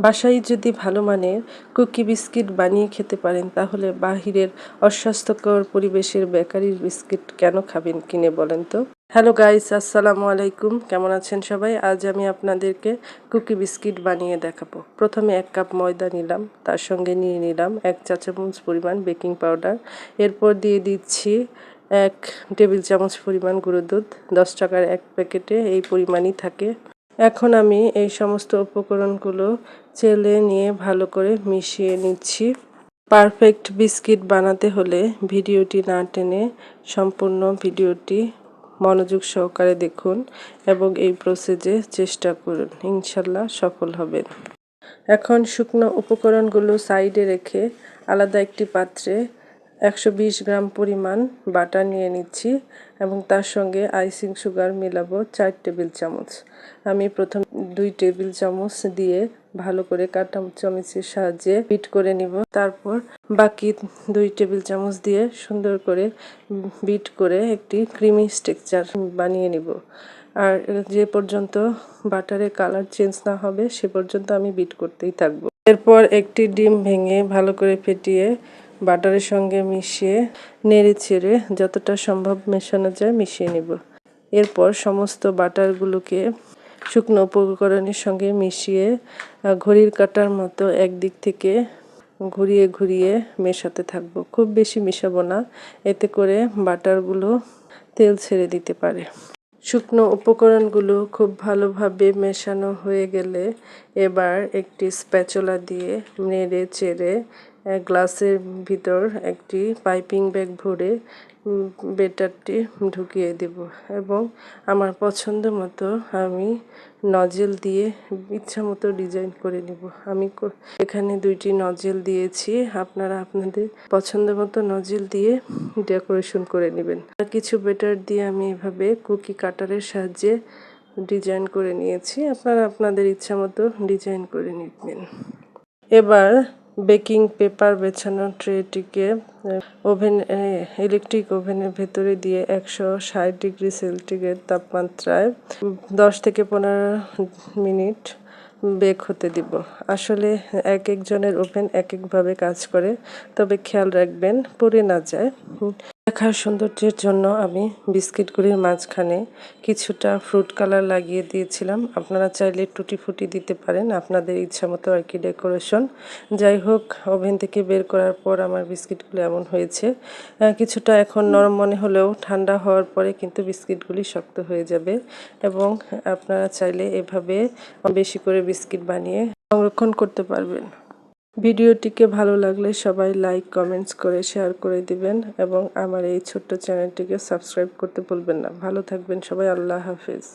বাসায় যদি ভালো মানের কুকি বিস্কিট বানিয়ে খেতে পারেন তাহলে বাহিরের অস্বাস্থ্যকর পরিবেশের বেকারির বিস্কিট কেন খাবেন কিনে বলেন তো। হ্যালো গাইস, আসসালামু আলাইকুম। কেমন আছেন সবাই? আজ আমি আপনাদেরকে কুকি বিস্কিট বানিয়ে দেখাবো। প্রথমে 1 কাপ ময়দা নিলাম, তার সঙ্গে নিয়ে নিলাম 1 চা চামচ পরিমাণ বেকিং পাউডার। এরপর দিয়ে দিচ্ছি 1 টেবিল চামচ পরিমাণ গুঁড়ো দুধ। 10 টাকার 1 প্যাকেটে এই পরিমাণই থাকে। এখন আমি এই সমস্ত উপকরণগুলো চেলে নিয়ে ভালো করে মিশিয়ে নিচ্ছি। পারফেক্ট বিস্কিট বানাতে হলে ভিডিওটি না টেনে সম্পূর্ণ ভিডিওটি মনোযোগ সহকারে দেখুন এবং এই প্রসেসে চেষ্টা করুন, ইনশাল্লাহ সফল হবেন। এখন শুকনো উপকরণগুলো সাইডে রেখে আলাদা একটি পাত্রে 120 গ্রাম পরিমাণ বাটার নিয়ে নিচ্ছি এবং তার সঙ্গে আইসিং সুগার মিলাবো 4 টেবিল চামচ। আমি প্রথম 2 টেবিল চামচ দিয়ে ভালো করে কাঁটা চামচের সাহায্যে বিট করে নিব। তারপর বাকি 2 টেবিল চামচ দিয়ে সুন্দর করে বিট করে একটি ক্রিমি টেক্সচার বানিয়ে নিব। আর যে পর্যন্ত বাটারের কালার চেঞ্জ না হবে সে পর্যন্ত আমি বিট করতেই থাকবো। এরপর একটি ডিম ভেঙে ভালো করে ফেটিয়ে বাটারের সঙ্গে মিশিয়ে নেড়ে ছেড়ে যতটা সম্ভব মেশানো যায় মিশিয়ে নেব। এরপর সমস্ত বাটারগুলোকে শুকনো উপকরণের সঙ্গে মিশিয়ে ঘড়ির কাঁটার মতো একদিক থেকে ঘুরিয়ে ঘুরিয়ে মেশাতে থাকবো। খুব বেশি মেশাবো না, এতে করে বাটারগুলো তেল ছেড়ে দিতে পারে। শুকনো উপকরণগুলো খুব ভালোভাবে মেশানো হয়ে গেলে এবার একটি স্প্যাচুলা দিয়ে নেড়ে চেড়ে গ্লাসের ভিতর একটি পাইপিং ব্যাগ ভরে বেটারটি ঢুকিয়ে দেব এবং আমার পছন্দ মতো আমি নজেল দিয়ে ইচ্ছা মতো ডিজাইন করে নেব। আমি এখানে 2টি নজেল দিয়েছি, আপনারা আপনাদের পছন্দ মতো নজেল দিয়ে ডেকোরেশন করে নেবেন। কিছু বেটার দিয়ে আমি এভাবে কুকি কাটারের সাহায্যে ডিজাইন করে নিয়েছি, আপনারা আপনাদের ইচ্ছা মতো ডিজাইন করে নেবেন। এবার বেকিং পেপার বেছানো ট্রেটিকে ইলেকট্রিক ওভেনের ভেতরে দিয়ে 160 ডিগ্রি সেন্টিগ্রেড তাপমাত্রায় 10 থেকে 15 মিনিট বেক হতে দিব। আসলে এক একজনের ওভেন এক একভাবে কাজ করে, তবে খেয়াল রাখবেন পুড়ে না যায়। দেখার সৌন্দর্যের জন্য আমি বিস্কিটগুলির মাঝখানে কিছুটা ফ্রুট কালার লাগিয়ে দিয়েছিলাম। আপনারা চাইলে টুটি ফুটি দিতে পারেন, আপনাদের ইচ্ছা মতো আর কি ডেকোরেশন। যাই হোক, ওভেন থেকে বের করার পর আমার বিস্কিটগুলো এমন হয়েছে। কিছুটা এখন নরম মনে হলেও ঠান্ডা হওয়ার পরে কিন্তু বিস্কিটগুলি শক্ত হয়ে যাবে এবং আপনারা চাইলে এভাবে বেশি করে বিস্কিট বানিয়ে সংরক্ষণ করতে পারবেন। ভিডিওটিকে ভালো লাগলে সবাই লাইক কমেন্টস করে শেয়ার করে দিবেন এবং আমার এই ছোট্ট চ্যানেলটিকে সাবস্ক্রাইব করতে ভুলবেন না। ভালো থাকবেন সবাই, আল্লাহ হাফেজ।